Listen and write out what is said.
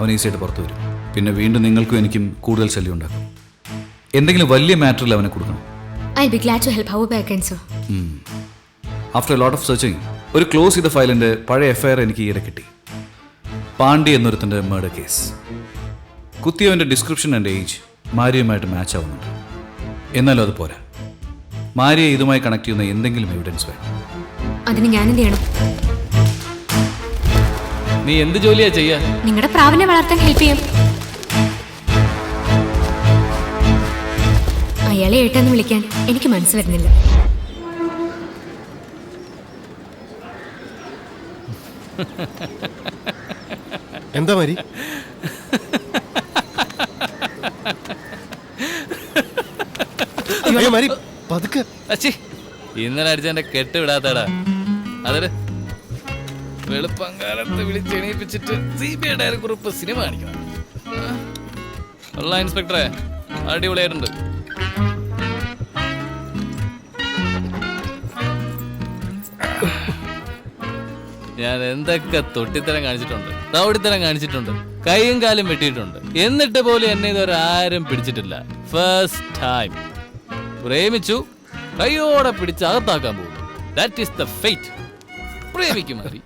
അവൻ ഈസിയായിട്ട് പുറത്തു വരും. പിന്നെ വീണ്ടും നിങ്ങൾക്കും എനിക്കും കൂടുതൽ ശല്യം ഉണ്ടാക്കും. എന്തെങ്കിലും വലിയ മാറ്ററിൽ അവനെ കൊടുക്കണം. I'll be glad to help however I can, sir. After a lot of searching ഒരു ക്ലോസ് ചെയ്ത ഫയലിൻ്റെ പഴയ FIR എനിക്ക് ഈയിടെ കിട്ടി. പാണ്ഡ്യ എന്നൊരുത്തൻ്റെ മർഡർ കേസ്. കുത്തിയവൻ്റെ ഡിസ്ക്രിപ്ഷൻ ആൻഡ് ഏജ് മാരിയുമായിട്ട് മാച്ച് ആവുന്നുണ്ട്. എന്നാലും അത് പോരാ. മാരിയെ ഇതുമായി കണക്ട് ചെയ്യുന്ന എന്തെങ്കിലും എവിഡൻസ് വേണം. അതിന് ഞാൻ എന്ത് ചെയ്യണം? നീ എന്ത് ജോലിയാ ചെയ്യാ? നിങ്ങളുടെ പ്രാവിനെ വളർത്താൻ ഹെൽപ്പ് ചെയ്യും. അയാളെ ഏട്ടാന്ന് വിളിക്കാൻ എനിക്ക് മനസ്സ് വരുന്നില്ല. എന്താ മാരി? മാരി പതുക്കെ. ഇന്നലെ അടിച്ചെന്റെ കെട്ട് വിടാത്തടാ. അതെ, വെളുപ്പങ്കാലത്ത് വിളിച്ചെണീപ്പിച്ചിട്ട് CBI ഡയറി കുറിപ്പ് സിനിമ കാണിക്കണം. ഉള്ള ഇൻസ്പെക്ടറെ അടിപൊളിയായിട്ടുണ്ട്. ഞാൻ എന്തൊക്കെ തൊട്ടിത്തരം കാണിച്ചിട്ടുണ്ട്, റൗഡിത്തരം കാണിച്ചിട്ടുണ്ട്, കൈയും കാലും വെട്ടിയിട്ടുണ്ട്. എന്നിട്ട് പോലും എന്നെ ഇതുവരെ ആരും പിടിച്ചിട്ടില്ല. ഫസ്റ്റ് ടൈം പ്രേമിച്ചു, കൈയോടെ പിടിച്ച് അകത്താക്കാൻ പോകുന്നു. That is the fate. പ്രേമിക്കുമാരി.